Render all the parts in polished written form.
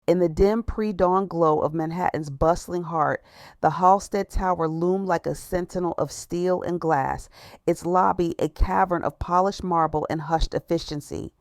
In the dim pre-dawn glow of Manhattan's bustling heart, the Halsted Tower loomed like a sentinel of steel and glass, its lobby a cavern of polished marble and hushed efficiency.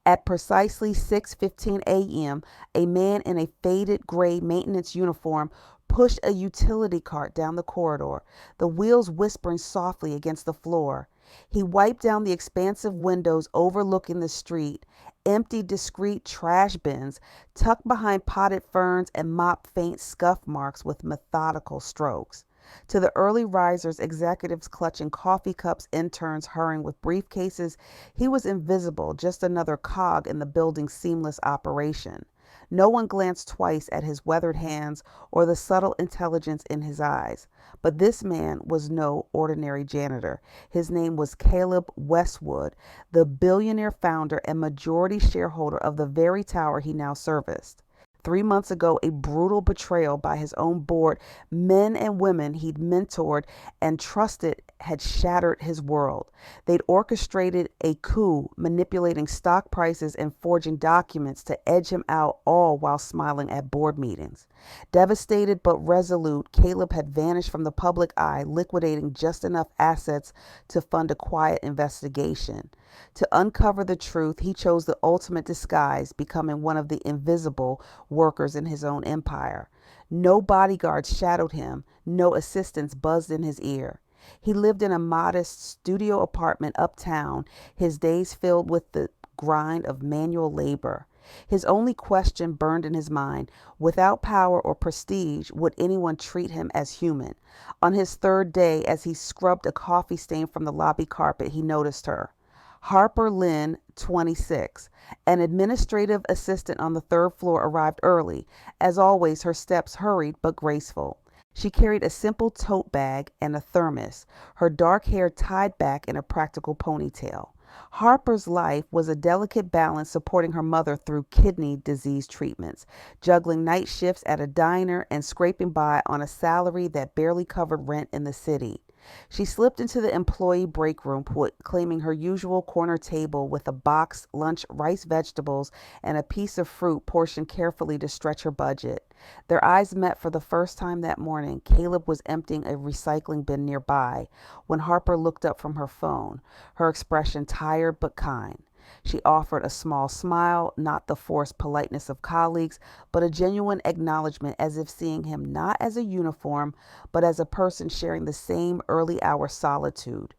At precisely 6:15 a.m., a man in a faded gray maintenance uniform pushed a utility cart down the corridor, the wheels whispering softly against the floor. He wiped down the expansive windows overlooking the street, empty discreet trash bins tucked behind potted ferns and mopped faint scuff marks with methodical strokes. To the early risers, executives clutching coffee cups, interns hurrying with briefcases, he was invisible, just another cog in the building's seamless operation. No one glanced twice at his weathered hands or the subtle intelligence in his eyes. But this man was no ordinary janitor. His name was Caleb Westwood, the billionaire founder and majority shareholder of the very tower he now serviced. 3 months ago, a brutal betrayal by his own board, men and women he'd mentored and trusted, had shattered his world. They'd orchestrated a coup, manipulating stock prices and forging documents to edge him out, all while smiling at board meetings. Devastated but resolute, Caleb had vanished from the public eye, liquidating just enough assets to fund a quiet investigation. To uncover the truth, he chose the ultimate disguise, becoming one of the invisible workers in his own empire. No bodyguards shadowed him, no assistants buzzed in his ear. He lived in a modest studio apartment uptown, his days filled with the grind of manual labor. His only question burned in his mind: without power or prestige, would anyone treat him as human? On his third day, as he scrubbed a coffee stain from the lobby carpet, he noticed her. Harper Lynn, 26, an administrative assistant on the third floor, arrived early. As always, her steps hurried but graceful. She carried a simple tote bag and a thermos, her dark hair tied back in a practical ponytail. Harper's life was a delicate balance, supporting her mother through kidney disease treatments, juggling night shifts at a diner, and scraping by on a salary that barely covered rent in the city. She slipped into the employee break room, claiming her usual corner table with a box, lunch, rice, vegetables, and a piece of fruit portioned carefully to stretch her budget. Their eyes met for the first time that morning. Caleb was emptying a recycling bin nearby when Harper looked up from her phone, her expression tired but kind. She offered a small smile, not the forced politeness of colleagues, but a genuine acknowledgement, as if seeing him not as a uniform, but as a person sharing the same early hour solitude.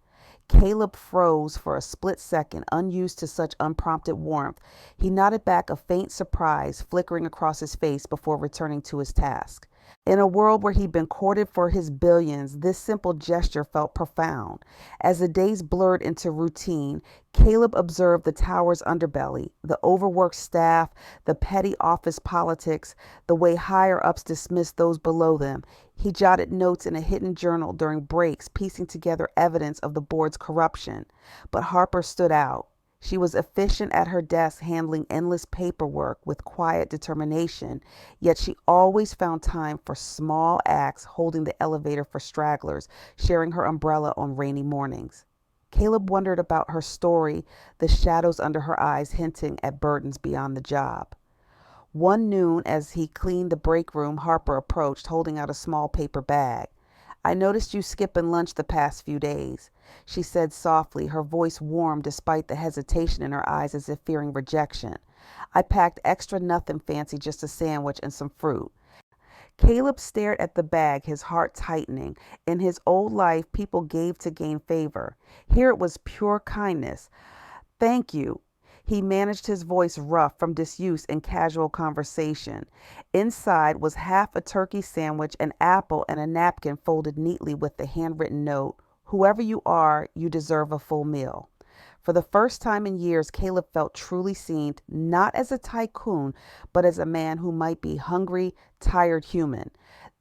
Caleb froze for a split second, unused to such unprompted warmth. He nodded back, a faint surprise flickering across his face before returning to his task. In a world where he'd been courted for his billions, this simple gesture felt profound. As the days blurred into routine, Caleb observed the tower's underbelly, the overworked staff, the petty office politics, the way higher-ups dismissed those below them. He jotted notes in a hidden journal during breaks, piecing together evidence of the board's corruption. But Harper stood out. She was efficient at her desk, handling endless paperwork with quiet determination, yet she always found time for small acts, holding the elevator for stragglers, sharing her umbrella on rainy mornings. Caleb wondered about her story, the shadows under her eyes hinting at burdens beyond the job. One noon, as he cleaned the break room, Harper approached, holding out a small paper bag. "I noticed you skipping lunch the past few days," she said softly, her voice warm despite the hesitation in her eyes, as if fearing rejection. "I packed extra nothing fancy, just a sandwich and some fruit." Caleb stared at the bag, his heart tightening. In his old life, people gave to gain favor. Here it was pure kindness. "Thank you." He managed his voice rough from disuse in casual conversation. Inside was half a turkey sandwich, an apple, and a napkin folded neatly with the handwritten note: "Whoever you are, you deserve a full meal." For the first time in years, Caleb felt truly seen, not as a tycoon, but as a man who might be hungry, tired human.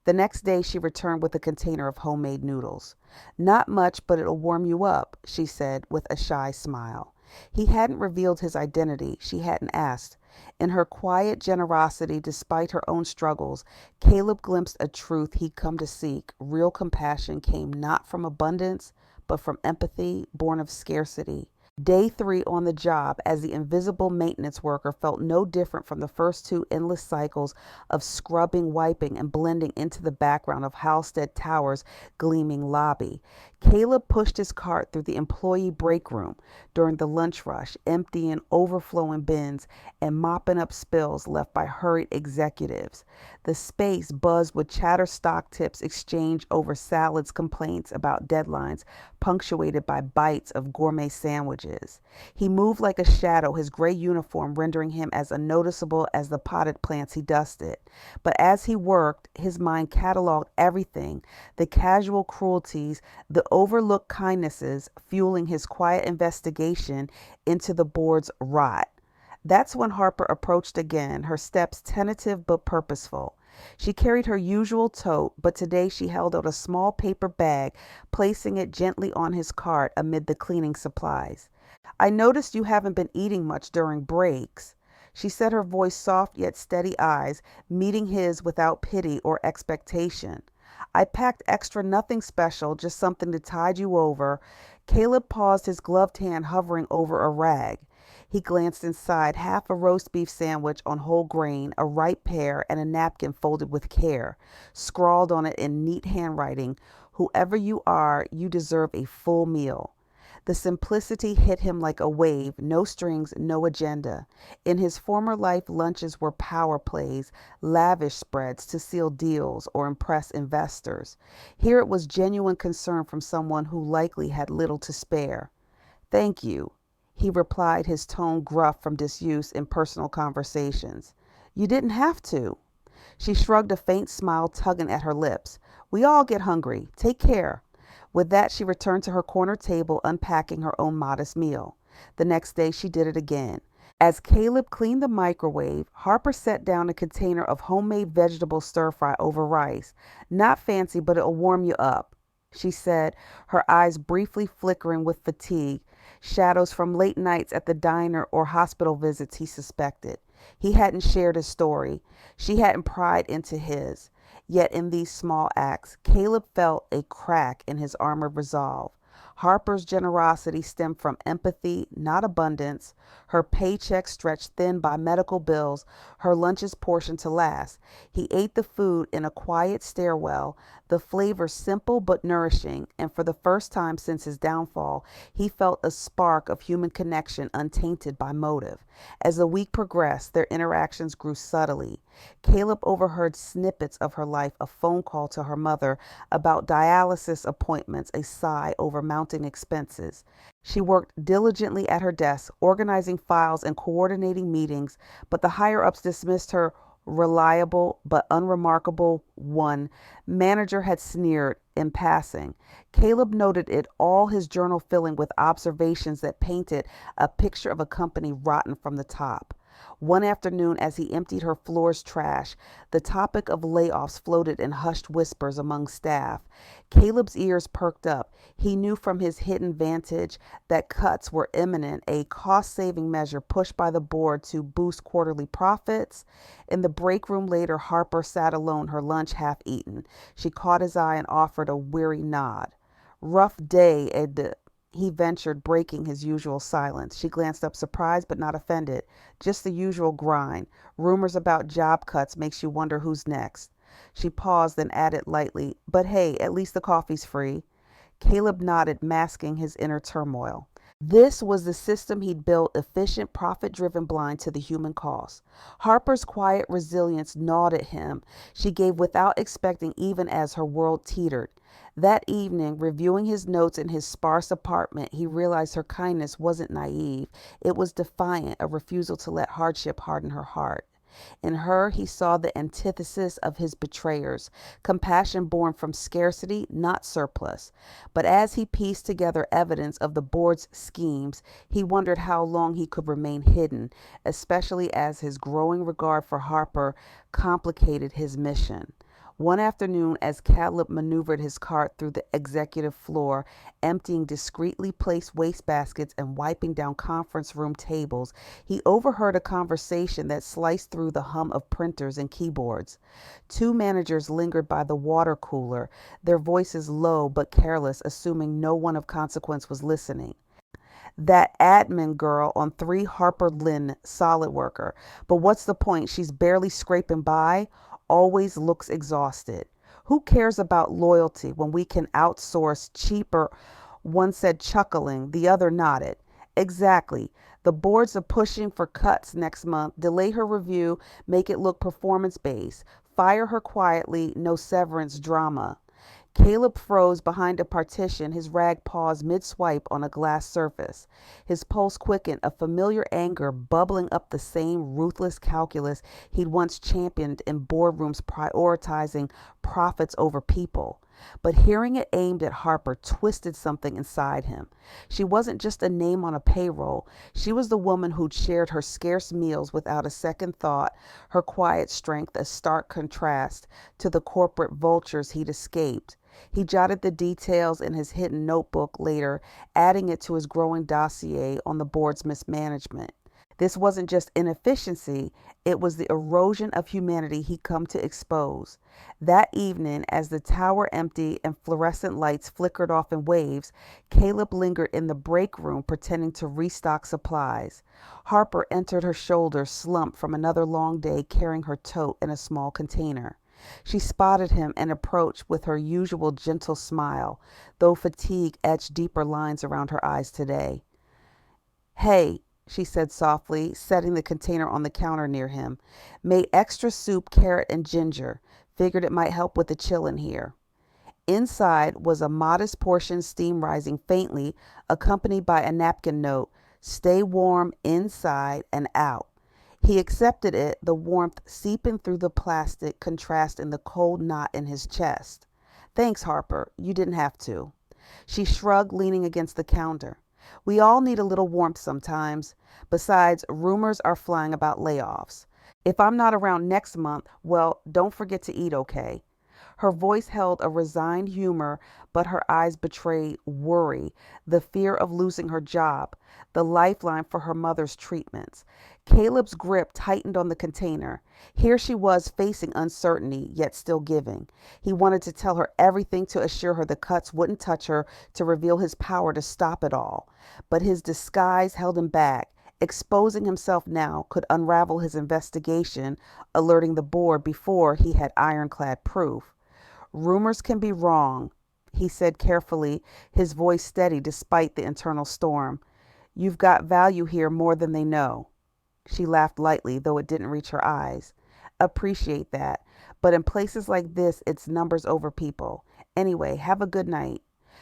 The next day she returned with a container of homemade noodles. "Not much, but it'll warm you up," she said with a shy smile. He hadn't revealed his identity. She hadn't asked. In her quiet generosity, despite her own struggles, Caleb glimpsed a truth he'd come to seek. Real compassion came not from abundance, but from empathy born of scarcity. Day 3 on the job as the invisible maintenance worker felt no different from the first two endless cycles of scrubbing, wiping, and blending into the background of Halstead Tower's gleaming lobby. Caleb pushed his cart through the employee break room during the lunch rush, emptying overflowing bins and mopping up spills left by hurried executives. The space buzzed with chatter stock tips exchanged over salads, complaints about deadlines, punctuated by bites of gourmet sandwiches. He moved like a shadow, his gray uniform rendering him as unnoticeable as the potted plants he dusted. But as he worked, his mind cataloged everything, the casual cruelties, the overlooked kindnesses, fueling his quiet investigation into the board's rot. That's when Harper approached again, her steps tentative but purposeful. She carried her usual tote, but today she held out a small paper bag, placing it gently on his cart amid the cleaning supplies. I noticed you haven't been eating much during breaks. She said, her voice soft yet steady eyes meeting his without pity or expectation. I packed extra, nothing special, just something to tide you over. Caleb paused, his gloved hand hovering over a rag. He glanced inside, half a roast beef sandwich on whole grain, a ripe pear, and a napkin folded with care. Scrawled on it in neat handwriting, "Whoever you are, you deserve a full meal." The simplicity hit him like a wave, no strings, no agenda. In his former life, lunches were power plays, lavish spreads to seal deals or impress investors. Here it was genuine concern from someone who likely had little to spare. "Thank you," he replied, his tone gruff from disuse in personal conversations. "You didn't have to." She shrugged, a faint smile tugging at her lips. "We all get hungry. Take care." With that, she returned to her corner table, unpacking her own modest meal. The next day, she did it again. As Caleb cleaned the microwave, Harper set down a container of homemade vegetable stir-fry over rice. "Not fancy, but it'll warm you up," she said, her eyes briefly flickering with fatigue, shadows from late nights at the diner or hospital visits he suspected. He hadn't shared his story. She hadn't pried into his. Yet in these small acts, Caleb felt a crack in his armored resolve. Harper's generosity stemmed from empathy, not abundance. Her paycheck stretched thin by medical bills, her lunches portioned to last. He ate the food in a quiet stairwell, the flavor simple but nourishing, and for the first time since his downfall, he felt a spark of human connection untainted by motive. As the week progressed, their interactions grew subtly. Caleb overheard snippets of her life, a phone call to her mother about dialysis appointments, a sigh over mounting expenses. She worked diligently at her desk, organizing files and coordinating meetings, but the higher-ups dismissed her reliable but unremarkable one manager had sneered in passing. Caleb noted it all, his journal filling with observations that painted a picture of a company rotten from the top. One afternoon, as he emptied her floor's trash, the topic of layoffs floated in hushed whispers among staff. Caleb's ears perked up. He knew from his hidden vantage that cuts were imminent, a cost-saving measure pushed by the board to boost quarterly profits. In the break room later, Harper sat alone, her lunch half eaten. She caught his eye and offered a weary nod. "Rough day, Ed," he ventured, breaking his usual silence. She glanced up, surprised but not offended. "Just the usual grind. Rumors about job cuts makes you wonder who's next." She paused, then added lightly, "But hey, at least the coffee's free." Caleb nodded, masking his inner turmoil. This was the system he'd built, efficient, profit-driven, blind to the human cost. Harper's quiet resilience gnawed at him. She gave without expecting, even as her world teetered. That evening, reviewing his notes in his sparse apartment, he realized her kindness wasn't naive. It was defiant, a refusal to let hardship harden her heart. In her, he saw the antithesis of his betrayers, compassion born from scarcity, not surplus. But as he pieced together evidence of the board's schemes, he wondered how long he could remain hidden, especially as his growing regard for Harper complicated his mission. One afternoon, as Caleb maneuvered his cart through the executive floor, emptying discreetly placed wastebaskets and wiping down conference room tables, he overheard a conversation that sliced through the hum of printers and keyboards. Two managers lingered by the water cooler, their voices low but careless, assuming no one of consequence was listening. That admin girl on 3 Harper Lynn, solid worker. But what's the point? She's barely scraping by, always looks exhausted. Who cares about loyalty when we can outsource cheaper? One said, chuckling, the other nodded. Exactly. The boards are pushing for cuts next month. Delay her review, make it look performance based. Fire her quietly, no severance drama. Caleb froze behind a partition, his rag paused mid swipe on a glass surface. His pulse quickened, a familiar anger bubbling up, the same ruthless calculus he'd once championed in boardrooms, prioritizing profits over people. But hearing it aimed at Harper twisted something inside him. She wasn't just a name on a payroll. She was the woman who'd shared her scarce meals without a second thought, her quiet strength a stark contrast to the corporate vultures he'd escaped. He jotted the details in his hidden notebook later, adding it to his growing dossier on the board's mismanagement. This wasn't just inefficiency, it was the erosion of humanity he'd come to expose. That evening, as the tower emptied and fluorescent lights flickered off in waves, Caleb lingered in the break room pretending to restock supplies. Harper entered her shoulders slumped from another long day carrying her tote in a small container. She spotted him and approached with her usual gentle smile, though fatigue etched deeper lines around her eyes today. Hey, she said softly, setting the container on the counter near him. Made extra soup, carrot, and ginger. Figured it might help with the chill in here. Inside was a modest portion, steam rising faintly, accompanied by a napkin note, stay warm inside and out. He accepted it, the warmth seeping through the plastic, contrasting the cold knot in his chest. Thanks, Harper. You didn't have to. She shrugged, leaning against the counter. We all need a little warmth sometimes. Besides, rumors are flying about layoffs. If I'm not around next month, well, don't forget to eat, okay? Her voice held a resigned humor, but her eyes betrayed worry, the fear of losing her job, the lifeline for her mother's treatments. Caleb's grip tightened on the container. Here she was facing uncertainty, yet still giving. He wanted to tell her everything to assure her the cuts wouldn't touch her, to reveal his power to stop it all. But his disguise held him back. Exposing himself now could unravel his investigation, alerting the board before he had ironclad proof. Rumors can be wrong, he said carefully, his voice steady despite the internal storm. You've got value here more than they know. She laughed lightly, though it didn't reach her eyes. Appreciate that. But in places like this, it's numbers over people. Anyway, have a good night.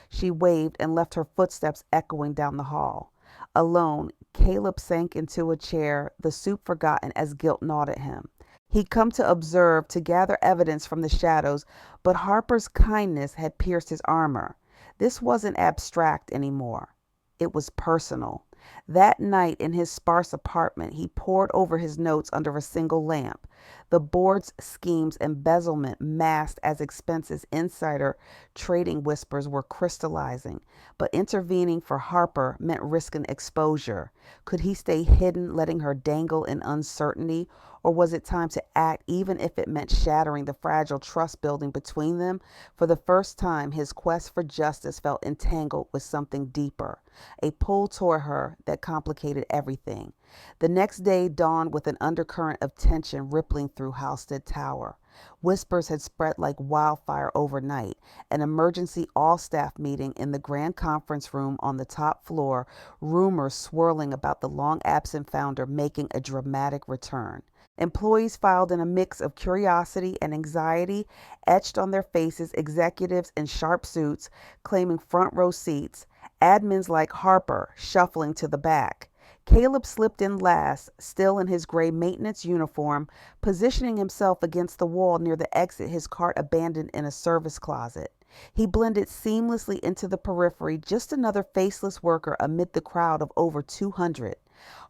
She waved and left her footsteps echoing down the hall. Alone, Caleb sank into a chair, the soup forgotten as guilt gnawed at him. He'd come to observe, to gather evidence from the shadows, but Harper's kindness had pierced his armor. This wasn't abstract anymore. It was personal. That night in his sparse apartment, he pored over his notes under a single lamp. The board's schemes, embezzlement masked as expenses, insider trading whispers were crystallizing. But intervening for Harper meant risking exposure. Could he stay hidden, letting her dangle in uncertainty? Or was it time to act, even if it meant shattering the fragile trust building between them? For the first time, his quest for justice felt entangled with something deeper, a pull toward her that complicated everything. The next day dawned with an undercurrent of tension rippling through Halstead Tower. Whispers had spread like wildfire overnight. An emergency all-staff meeting in the grand conference room on the top floor, rumors swirling about the long-absent founder making a dramatic return. Employees filed in a mix of curiosity and anxiety, etched on their faces, executives in sharp suits claiming front row seats, admins like Harper shuffling to the back. Caleb slipped in last, still in his gray maintenance uniform, positioning himself against the wall near the exit, his cart abandoned in a service closet. He blended seamlessly into the periphery, just another faceless worker amid the crowd of over 200.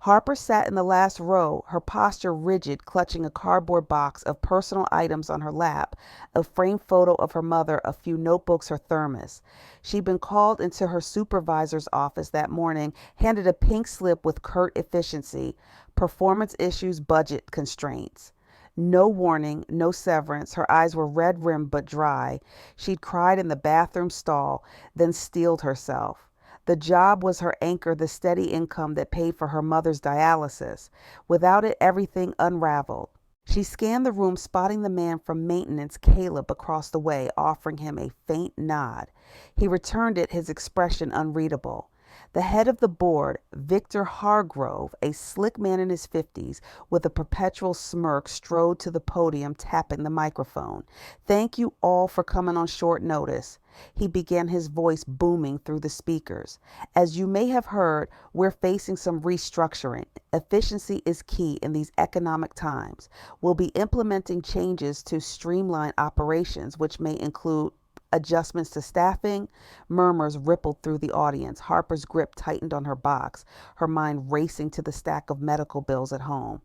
Harper sat in the last row, her posture rigid, clutching a cardboard box of personal items on her lap, a framed photo of her mother, a few notebooks, her thermos. She'd been called into her supervisor's office that morning, handed a pink slip with curt efficiency, performance issues, budget constraints. No warning, no severance. Her eyes were red-rimmed but dry. She'd cried in the bathroom stall, then steeled herself. The job was her anchor, the steady income that paid for her mother's dialysis. Without it, everything unraveled. She scanned the room, spotting the man from maintenance, Caleb, across the way, offering him a faint nod. He returned it, his expression unreadable. The head of the board, Victor Hargrove, a slick man in his 50s with a perpetual smirk, strode to the podium, tapping the microphone. "Thank you all for coming on short notice." He began, his voice booming through the speakers. "As you may have heard, we're facing some restructuring. Efficiency is key in these economic times. We'll be implementing changes to streamline operations, which may include adjustments to staffing." Murmurs rippled through the audience. Harper's grip tightened on her box, her mind racing to the stack of medical bills at home.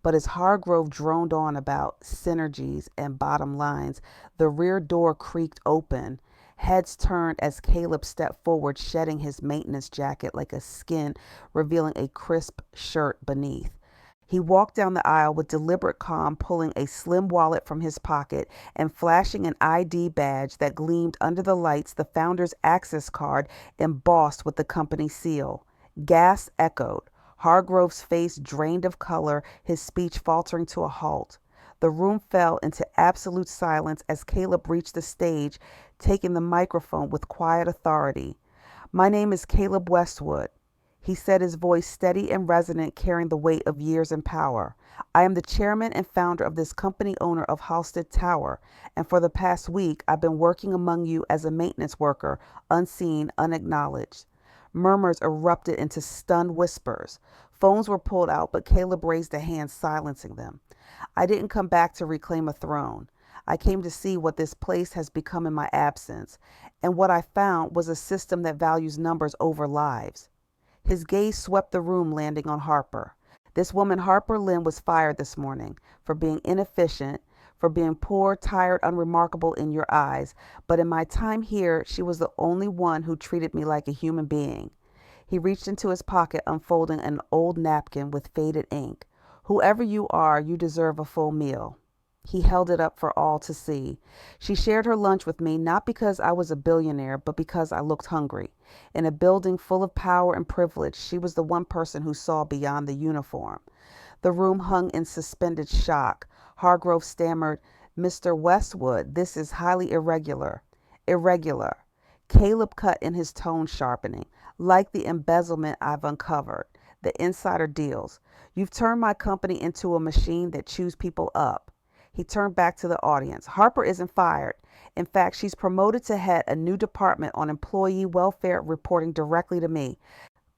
But as Hargrove droned on about synergies and bottom lines, the rear door creaked open. Heads turned as Caleb stepped forward, shedding his maintenance jacket like a skin, revealing a crisp shirt beneath. He walked down the aisle with deliberate calm, pulling a slim wallet from his pocket and flashing an ID badge that gleamed under the lights, the founder's access card embossed with the company seal. Gasps echoed. Hargrove's face drained of color, his speech faltering to a halt. The room fell into absolute silence as Caleb reached the stage, taking the microphone with quiet authority. "My name is Caleb Westwood," he said, his voice steady and resonant, carrying the weight of years and power. "I am the chairman and founder of this company, owner of Halstead Tower, and for the past week I've been working among you as a maintenance worker, unseen, unacknowledged." Murmurs erupted into stunned whispers. Phones were pulled out, but Caleb raised a hand, silencing them. "I didn't come back to reclaim a throne. I came to see what this place has become in my absence, and what I found was a system that values numbers over lives." His gaze swept the room, landing on Harper. "This woman, Harper Lynn, was fired this morning for being inefficient, for being poor, tired, unremarkable in your eyes. But in my time here, she was the only one who treated me like a human being." He reached into his pocket, unfolding an old napkin with faded ink. "Whoever you are, you deserve a full meal." He held it up for all to see. "She shared her lunch with me, not because I was a billionaire, but because I looked hungry. In a building full of power and privilege, she was the one person who saw beyond the uniform." The room hung in suspended shock. Hargrove stammered, "Mr. Westwood, this is highly irregular." "Irregular." Caleb cut in, his tone sharpening. "Like the embezzlement I've uncovered, the insider deals. You've turned my company into a machine that chews people up." He turned back to the audience. "Harper isn't fired. In fact, she's promoted to head a new department on employee welfare, reporting directly to me."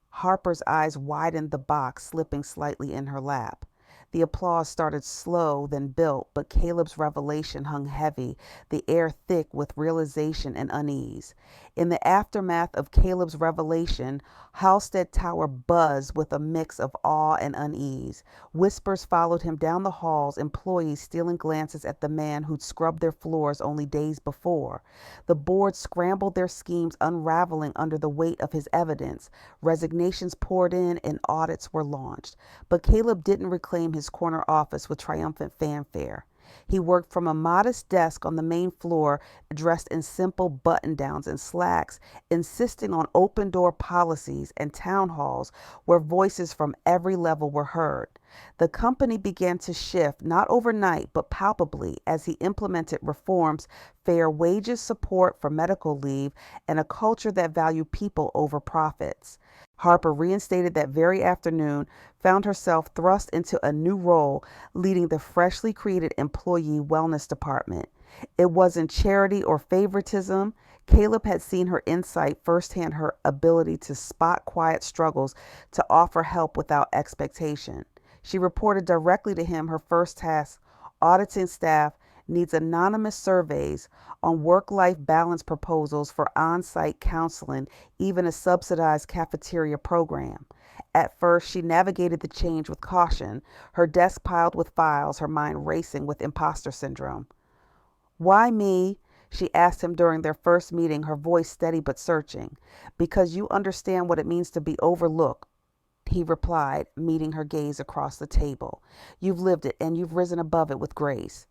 Harper's eyes widened, the box slipping slightly in her lap. The applause started slow, then built, but Caleb's revelation hung heavy, the air thick with realization and unease. In the aftermath of Caleb's revelation, Halstead Tower buzzed with a mix of awe and unease. Whispers followed him down the halls, employees stealing glances at the man who'd scrubbed their floors only days before. The board scrambled, their schemes unraveling under the weight of his evidence. Resignations poured in and audits were launched. But Caleb didn't reclaim his corner office with triumphant fanfare. He worked from a modest desk on the main floor, dressed in simple button-downs and slacks, insisting on open-door policies and town halls where voices from every level were heard. The company began to shift, not overnight, but palpably, as he implemented reforms, fair wages, support for medical leave, and a culture that valued people over profits. Harper, reinstated that very afternoon, found herself thrust into a new role, leading the freshly created Employee Wellness Department. It wasn't charity or favoritism. Caleb had seen her insight firsthand, her ability to spot quiet struggles, to offer help without expectation. She reported directly to him, her first task: auditing staff needs anonymous surveys on work-life balance proposals for on-site counseling, even a subsidized cafeteria program. At first, she navigated the change with caution, her desk piled with files, her mind racing with imposter syndrome. "Why me?" she asked him during their first meeting, her voice steady but searching. "Because you understand what it means to be overlooked," he replied, meeting her gaze across the table. "You've lived it, and you've risen above it with grace."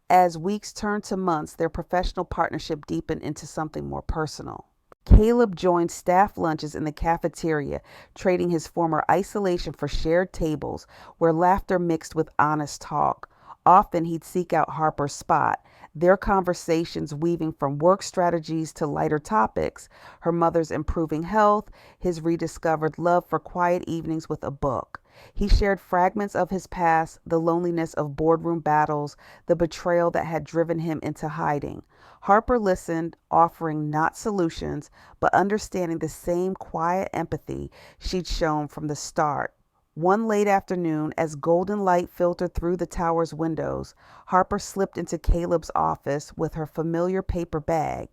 As weeks turned to months, their professional partnership deepened into something more personal. Caleb joined staff lunches in the cafeteria, trading his former isolation for shared tables where laughter mixed with honest talk. Often he'd seek out Harper's spot, their conversations weaving from work strategies to lighter topics, her mother's improving health, his rediscovered love for quiet evenings with a book. He shared fragments of his past, the loneliness of boardroom battles, the betrayal that had driven him into hiding. Harper listened, offering not solutions, but understanding the same quiet empathy she'd shown from the start. One late afternoon, as golden light filtered through the tower's windows, Harper slipped into Caleb's office with her familiar paper bag.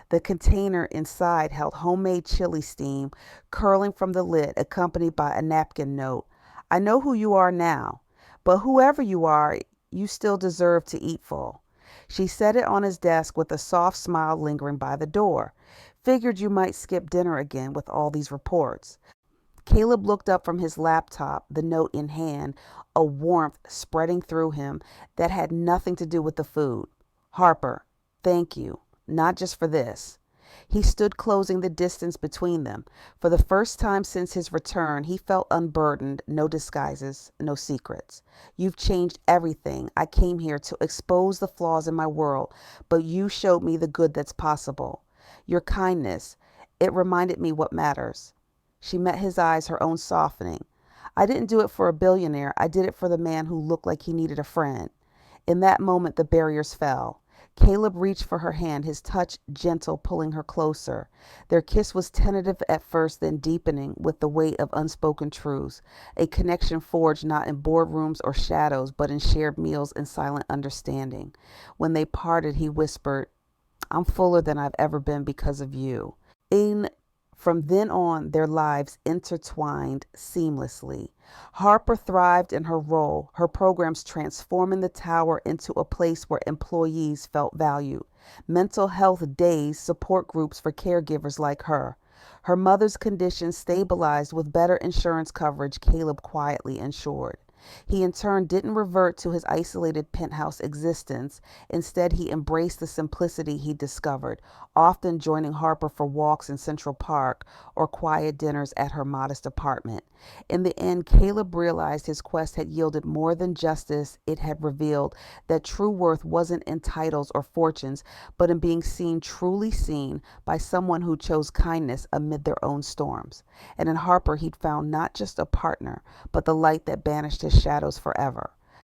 The container inside held homemade chili steam curling from the lid, accompanied by a napkin note. I know who you are now, but whoever you are, you still deserve to eat full. She set it on his desk with a soft smile lingering by the door. Figured you might skip dinner again with all these reports. Caleb looked up from his laptop, the note in hand, a warmth spreading through him that had nothing to do with the food. Harper, thank you, not just for this. He stood closing the distance between them. For the first time since his return, he felt unburdened, no disguises, no secrets. You've changed everything. I came here to expose the flaws in my world, but you showed me the good that's possible. Your kindness, it reminded me what matters. She met his eyes, her own softening. I didn't do it for a billionaire. I did it for the man who looked like he needed a friend. In that moment, the barriers fell. Caleb reached for her hand, his touch gentle, pulling her closer. Their kiss was tentative at first, then deepening with the weight of unspoken truths, a connection forged not in boardrooms or shadows, but in shared meals and silent understanding. When they parted, he whispered, I'm fuller than I've ever been because of you. In From then on, their lives intertwined seamlessly. Harper thrived in her role, her programs transforming the tower into a place where employees felt valued. Mental health days, support groups for caregivers like her. Her mother's condition stabilized with better insurance coverage, Caleb quietly ensured. He in turn didn't revert to his isolated penthouse existence. Instead, he embraced the simplicity he discovered, often joining Harper for walks in Central Park or quiet dinners at her modest apartment. In the end, Caleb realized his quest had yielded more than justice. It had revealed that true worth wasn't in titles or fortunes, but in being seen, truly seen, by someone who chose kindness amid their own storms. And in Harper, he'd found not just a partner, but the light that banished his shadows forever.